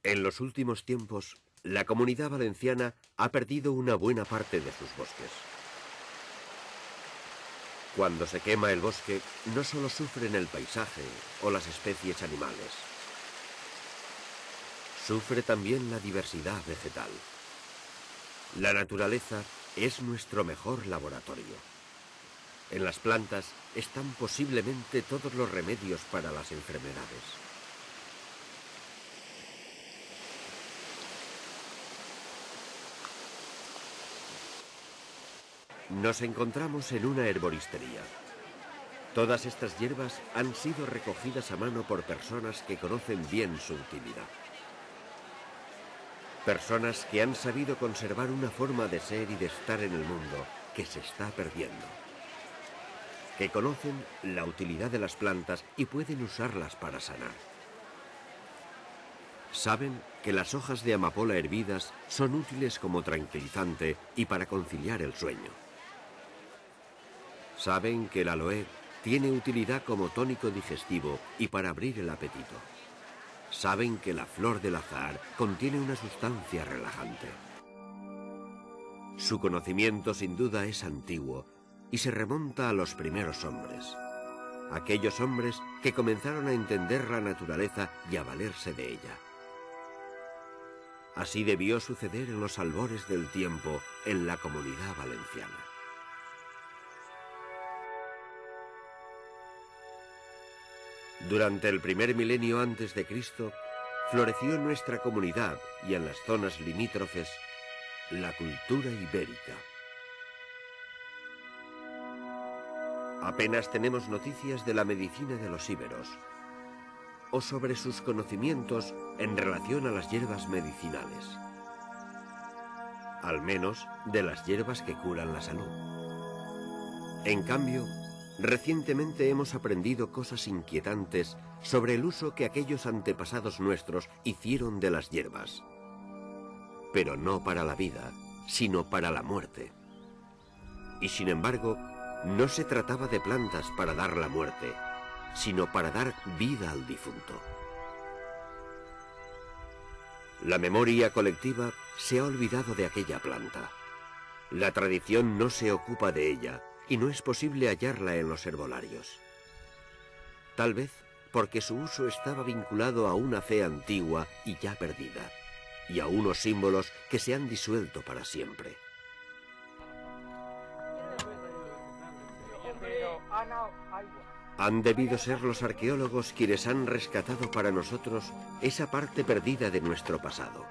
En los últimos tiempos, la Comunidad Valenciana ha perdido una buena parte de sus bosques. Cuando se quema el bosque, no solo sufren el paisaje o las especies animales. Sufre también la diversidad vegetal. La naturaleza es nuestro mejor laboratorio. En las plantas están posiblemente todos los remedios para las enfermedades. Nos encontramos en una herboristería. Todas estas hierbas han sido recogidas a mano por personas que conocen bien su utilidad. Personas que han sabido conservar una forma de ser y de estar en el mundo que se está perdiendo. Que conocen la utilidad de las plantas y pueden usarlas para sanar. Saben que las hojas de amapola hervidas son útiles como tranquilizante y para conciliar el sueño. Saben que el aloe tiene utilidad como tónico digestivo y para abrir el apetito. Saben que la flor del azahar contiene una sustancia relajante. Su conocimiento sin duda es antiguo y se remonta a los primeros hombres. Aquellos hombres que comenzaron a entender la naturaleza y a valerse de ella. Así debió suceder en los albores del tiempo en la Comunidad Valenciana. Durante el primer milenio antes de Cristo, floreció en nuestra comunidad y en las zonas limítrofes la cultura ibérica. Apenas tenemos noticias de la medicina de los íberos o sobre sus conocimientos en relación a las hierbas medicinales. Al menos de las hierbas que curan la salud. En cambio, recientemente hemos aprendido cosas inquietantes sobre el uso que aquellos antepasados nuestros hicieron de las hierbas. Pero no para la vida, sino para la muerte. Y sin embargo, no se trataba de plantas para dar la muerte, sino para dar vida al difunto. La memoria colectiva se ha olvidado de aquella planta. La tradición no se ocupa de ella, y no es posible hallarla en los herbolarios. Tal vez porque su uso estaba vinculado a una fe antigua y ya perdida, y a unos símbolos que se han disuelto para siempre. Han debido ser los arqueólogos quienes han rescatado para nosotros esa parte perdida de nuestro pasado.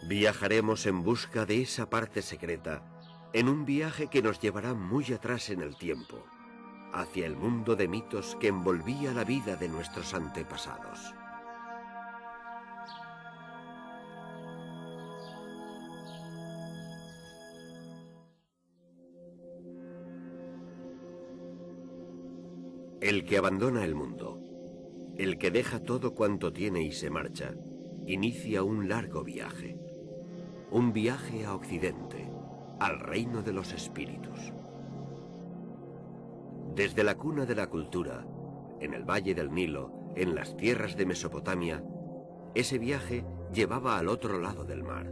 Viajaremos en busca de esa parte secreta, en un viaje que nos llevará muy atrás en el tiempo, hacia el mundo de mitos que envolvía la vida de nuestros antepasados. El que abandona el mundo, el que deja todo cuanto tiene y se marcha, inicia un largo viaje. Un viaje a Occidente, al reino de los espíritus. Desde la cuna de la cultura, en el valle del Nilo, en las tierras de Mesopotamia, ese viaje llevaba al otro lado del mar,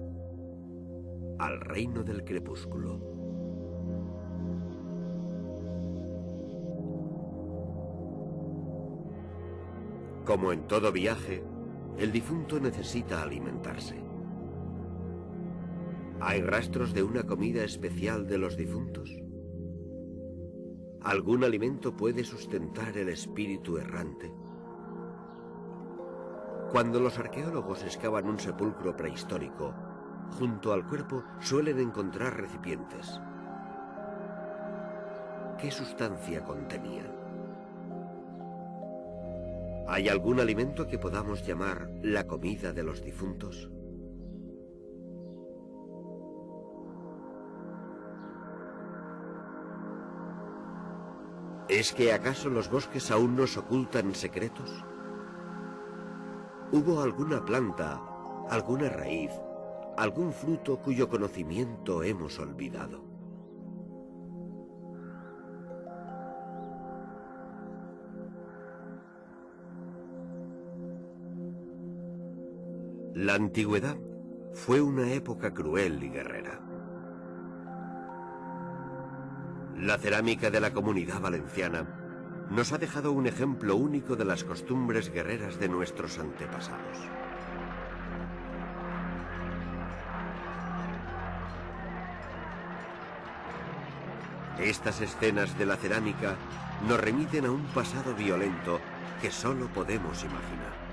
al reino del crepúsculo. Como en todo viaje, el difunto necesita alimentarse. ¿Hay rastros de una comida especial de los difuntos? ¿Algún alimento puede sustentar el espíritu errante? Cuando los arqueólogos excavan un sepulcro prehistórico, Junto al cuerpo suelen encontrar recipientes. ¿Qué sustancia contenían? ¿Hay algún alimento que podamos llamar la comida de los difuntos? ¿Es que acaso los bosques aún nos ocultan secretos? ¿Hubo alguna planta, alguna raíz, algún fruto cuyo conocimiento hemos olvidado? La antigüedad fue una época cruel y guerrera. La cerámica de la Comunidad Valenciana nos ha dejado un ejemplo único de las costumbres guerreras de nuestros antepasados. Estas escenas de la cerámica nos remiten a un pasado violento que solo podemos imaginar.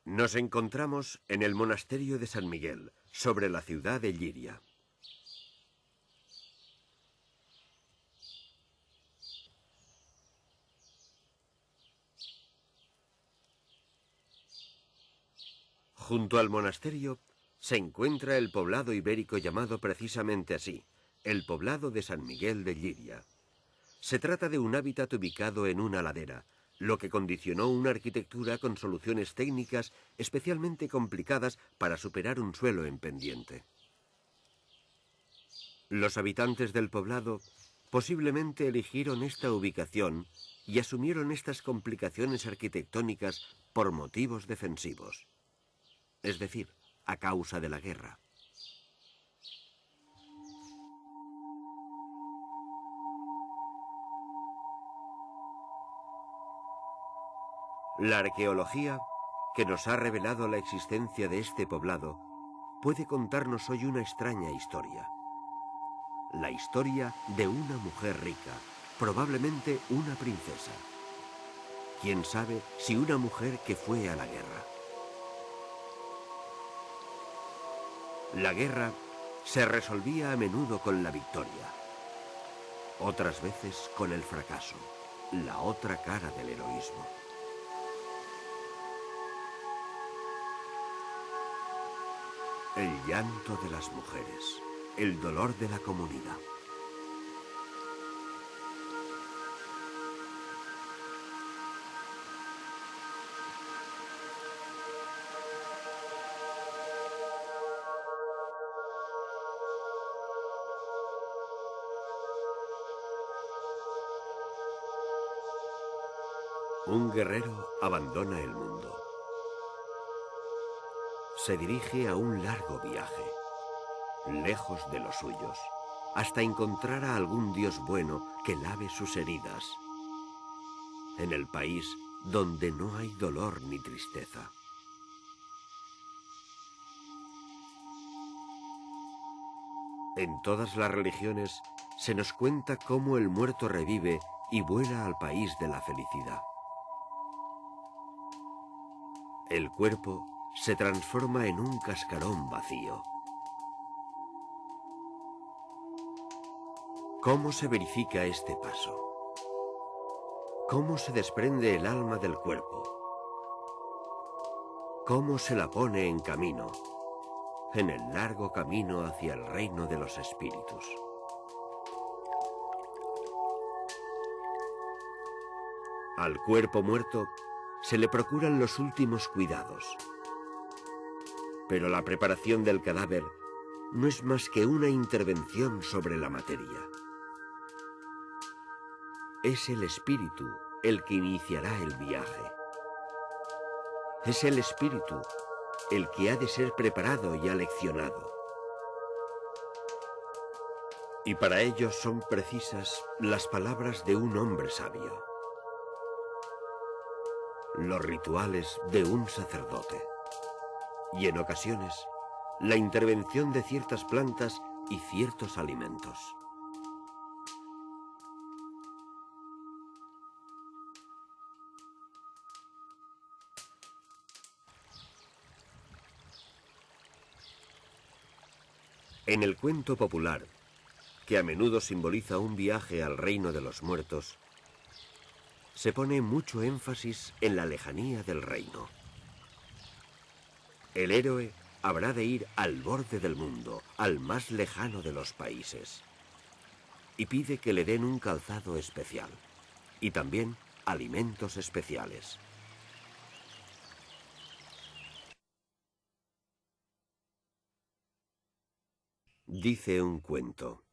Nos encontramos en el monasterio de San Miguel, sobre la ciudad de Llíria. Junto al monasterio se encuentra el poblado ibérico llamado precisamente así, el poblado de San Miguel de Llíria. Se trata de un hábitat ubicado en una ladera, lo que condicionó una arquitectura con soluciones técnicas especialmente complicadas para superar un suelo en pendiente. Los habitantes del poblado posiblemente eligieron esta ubicación y asumieron estas complicaciones arquitectónicas por motivos defensivos, es decir, a causa de la guerra. La arqueología, que nos ha revelado la existencia de este poblado, puede contarnos hoy una extraña historia. La historia de una mujer rica, probablemente una princesa. ¿Quién sabe si una mujer que fue a la guerra? La guerra se resolvía a menudo con la victoria, otras veces con el fracaso, la otra cara del heroísmo. El llanto de las mujeres, el dolor de la comunidad. Un guerrero abandona el mundo. Se dirige a un largo viaje, lejos de los suyos, hasta encontrar a algún dios bueno que lave sus heridas, en el país donde no hay dolor ni tristeza. En todas las religiones se nos cuenta cómo el muerto revive y vuela al país de la felicidad. El cuerpo se transforma en un cascarón vacío. ¿Cómo se verifica este paso? ¿Cómo se desprende el alma del cuerpo? ¿Cómo se la pone en camino, en el largo camino hacia el reino de los espíritus? Al cuerpo muerto se le procuran los últimos cuidados. Pero la preparación del cadáver no es más que una intervención sobre la materia. Es el espíritu el que iniciará el viaje. Es el espíritu el que ha de ser preparado y aleccionado. Y para ello son precisas las palabras de un hombre sabio, los rituales de un sacerdote y en ocasiones la intervención de ciertas plantas y ciertos alimentos. En el cuento popular, que a menudo simboliza un viaje al reino de los muertos, se pone mucho énfasis en la lejanía del reino. El héroe habrá de ir al borde del mundo, al más lejano de los países, y pide que le den un calzado especial y también alimentos especiales. Dice un cuento: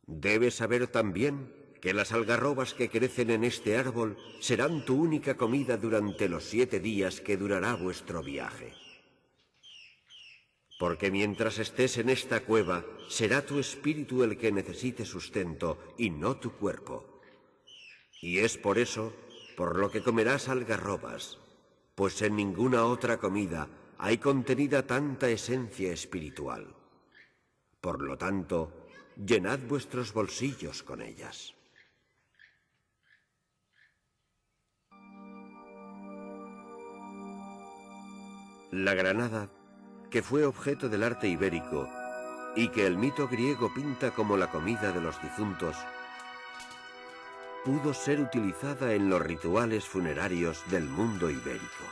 debes saber también que las algarrobas que crecen en este árbol serán tu única comida durante los 7 días que durará vuestro viaje. Porque mientras estés en esta cueva, será tu espíritu el que necesite sustento y no tu cuerpo. Y es por eso por lo que comerás algarrobas, pues en ninguna otra comida hay contenida tanta esencia espiritual. Por lo tanto, llenad vuestros bolsillos con ellas. La granada, que fue objeto del arte ibérico y que el mito griego pinta como la comida de los difuntos, pudo ser utilizada en los rituales funerarios del mundo ibérico.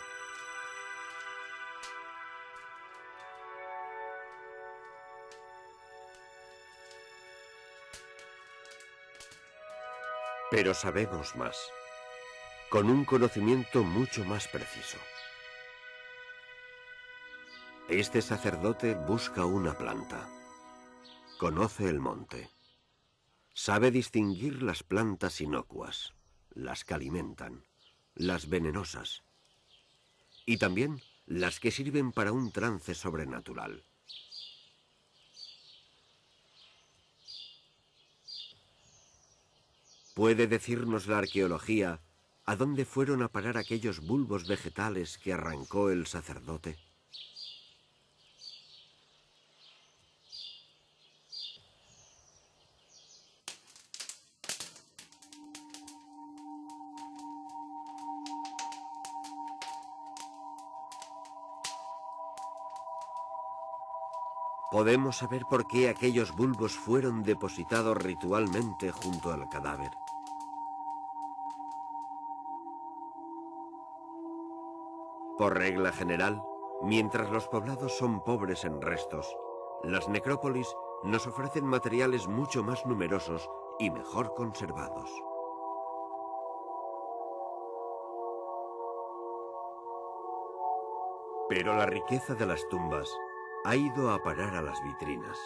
Pero sabemos más, con un conocimiento mucho más preciso. Este sacerdote busca una planta, conoce el monte, sabe distinguir las plantas inocuas, las que alimentan, las venenosas, y también las que sirven para un trance sobrenatural. ¿Puede decirnos la arqueología a dónde fueron a parar aquellos bulbos vegetales que arrancó el sacerdote? ¿Podemos saber por qué aquellos bulbos fueron depositados ritualmente junto al cadáver? Por regla general, mientras los poblados son pobres en restos, las necrópolis nos ofrecen materiales mucho más numerosos y mejor conservados. Pero la riqueza de las tumbas ha ido a parar a las vitrinas.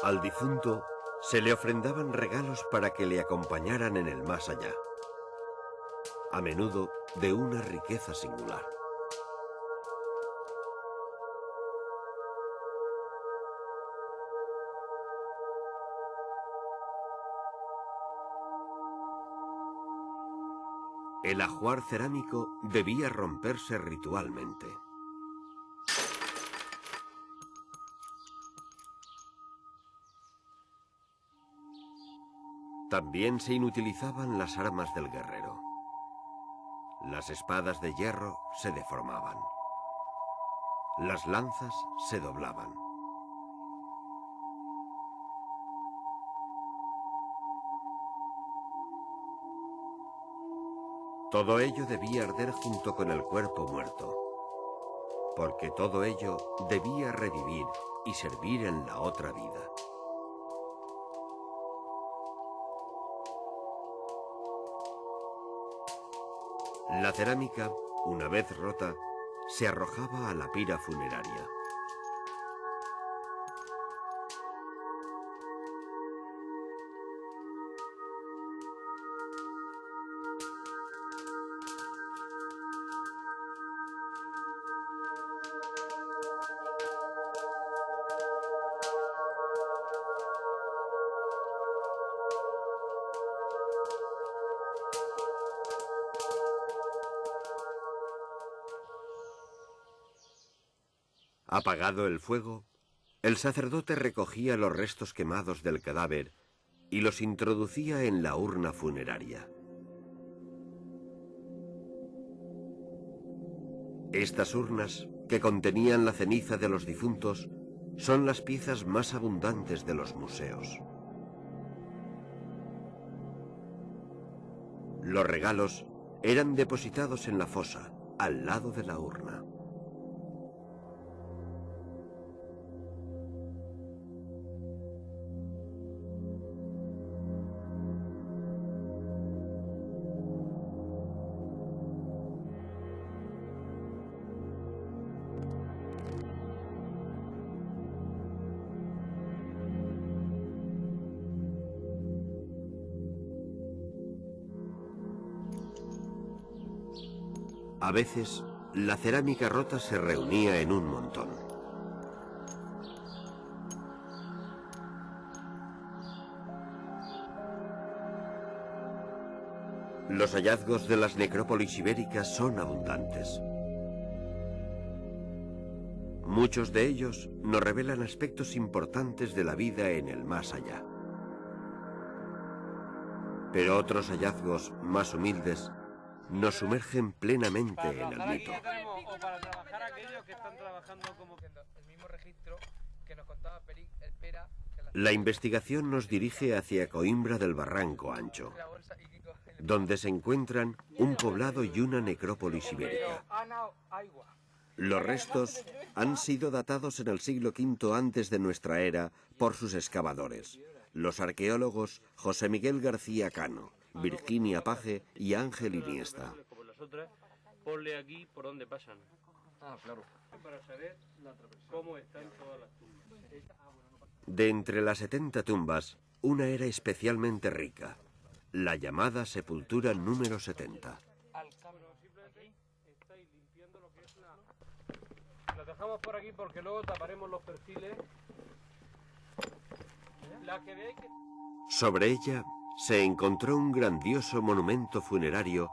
Al difunto se le ofrendaban regalos para que le acompañaran en el más allá, a menudo de una riqueza singular. El ajuar cerámico debía romperse ritualmente. También se inutilizaban las armas del guerrero. Las espadas de hierro se deformaban. Las lanzas se doblaban. Todo ello debía arder junto con el cuerpo muerto, porque todo ello debía revivir y servir en la otra vida. La cerámica, una vez rota, se arrojaba a la pira funeraria. Apagado el fuego, el sacerdote recogía los restos quemados del cadáver y los introducía en la urna funeraria. Estas urnas, que contenían la ceniza de los difuntos, son las piezas más abundantes de los museos. Los regalos eran depositados en la fosa, al lado de la urna. A veces, la cerámica rota se reunía en un montón. Los hallazgos de las necrópolis ibéricas son abundantes. Muchos de ellos nos revelan aspectos importantes de la vida en el más allá. Pero otros hallazgos más humildes nos sumergen plenamente en el mito. O para trabajar aquellos que están trabajando como que el mismo registro que nos contaba Espera. La investigación nos dirige hacia Coimbra del Barranco Ancho, donde se encuentran un poblado y una necrópolis ibérica. Los restos han sido datados en el siglo V antes de nuestra era por sus excavadores, los arqueólogos José Miguel García Cano, Virginia Page y Ángel Iniesta. Ponle aquí por dónde pasan. Claro. Para saber cómo están todas las tumbas. De entre las 70 tumbas, una era especialmente rica, la llamada sepultura número 70. Lo dejamos por aquí porque luego taparemos los perfiles. La que veáis que... Sobre ella se encontró un grandioso monumento funerario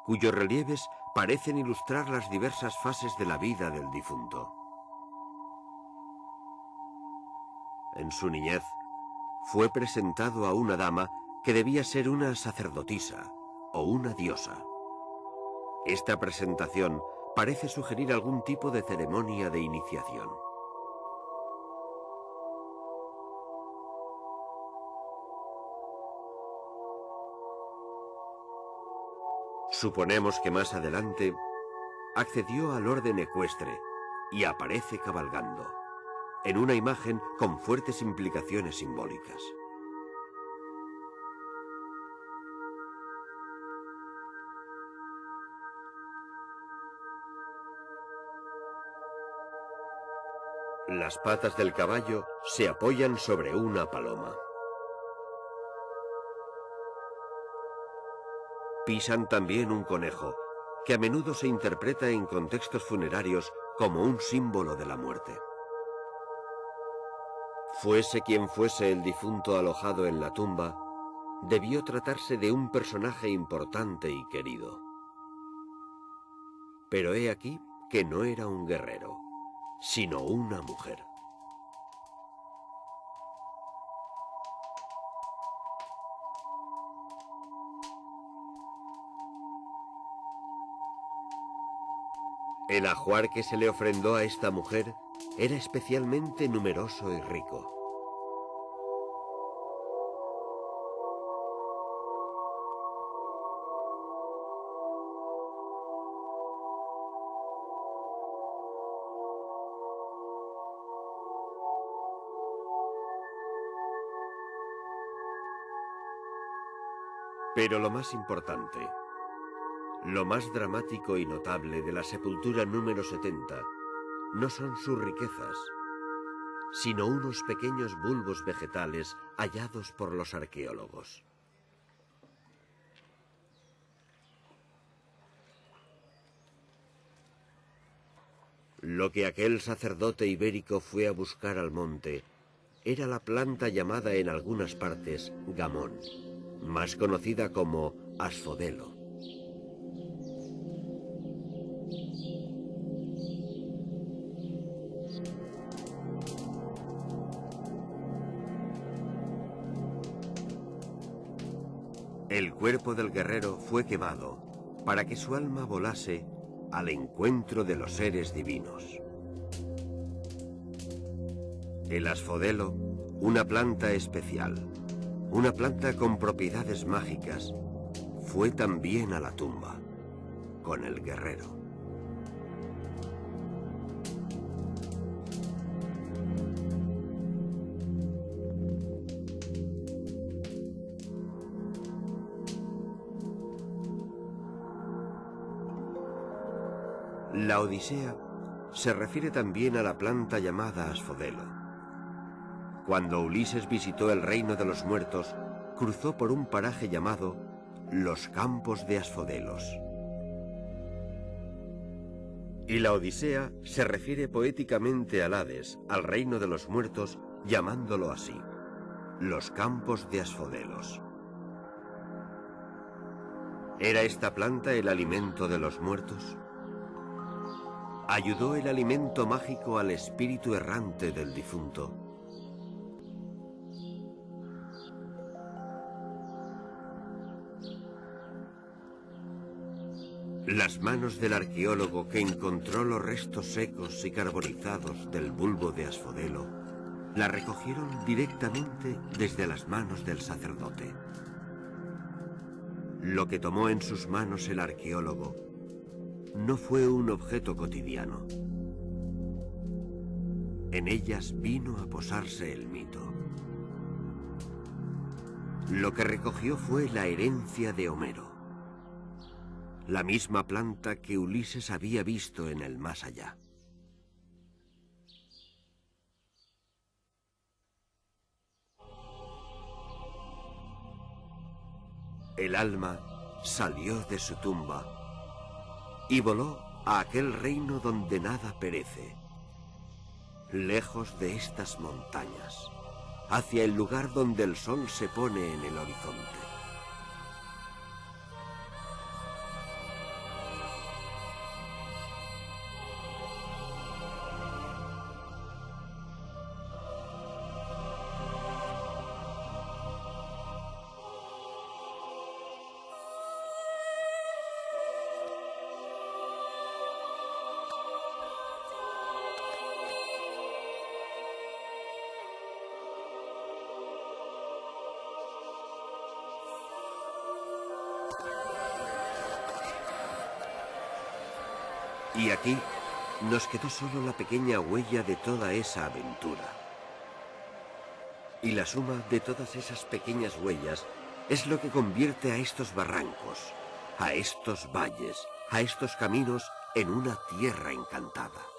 cuyos relieves parecen ilustrar las diversas fases de la vida del difunto. En su niñez, fue presentado a una dama que debía ser una sacerdotisa o una diosa. Esta presentación parece sugerir algún tipo de ceremonia de iniciación. Suponemos que más adelante accedió al orden ecuestre y aparece cabalgando, en una imagen con fuertes implicaciones simbólicas. Las patas del caballo se apoyan sobre una paloma. Pisan también un conejo, que a menudo se interpreta en contextos funerarios como un símbolo de la muerte. Fuese quien fuese el difunto alojado en la tumba, debió tratarse de un personaje importante y querido. Pero he aquí que no era un guerrero, sino una mujer. El ajuar que se le ofrendó a esta mujer era especialmente numeroso y rico. Pero lo más importante, lo más dramático y notable de la sepultura número 70 no son sus riquezas, sino unos pequeños bulbos vegetales hallados por los arqueólogos. Lo que aquel sacerdote ibérico fue a buscar al monte era la planta llamada en algunas partes gamón, más conocida como asfodelo. El cuerpo del guerrero fue quemado para que su alma volase al encuentro de los seres divinos. El asphodelo, una planta especial, una planta con propiedades mágicas, fue también a la tumba, con el guerrero. La Odisea se refiere también a la planta llamada asphodelo. Cuando Ulises visitó el reino de los muertos, cruzó por un paraje llamado los Campos de Asphodelos. Y la Odisea se refiere poéticamente al Hades, al reino de los muertos, llamándolo así, los Campos de Asphodelos. ¿Era esta planta el alimento de los muertos? ¿Ayudó el alimento mágico al espíritu errante del difunto? Las manos del arqueólogo que encontró los restos secos y carbonizados del bulbo de asphodelo la recogieron directamente desde las manos del sacerdote. Lo que tomó en sus manos el arqueólogo no fue un objeto cotidiano. En ellas vino a posarse el mito. Lo que recogió fue la herencia de Homero, la misma planta que Ulises había visto en el más allá. El alma salió de su tumba y voló a aquel reino donde nada perece, lejos de estas montañas, hacia el lugar donde el sol se pone en el horizonte. Y aquí nos quedó solo la pequeña huella de toda esa aventura. Y la suma de todas esas pequeñas huellas es lo que convierte a estos barrancos, a estos valles, a estos caminos en una tierra encantada.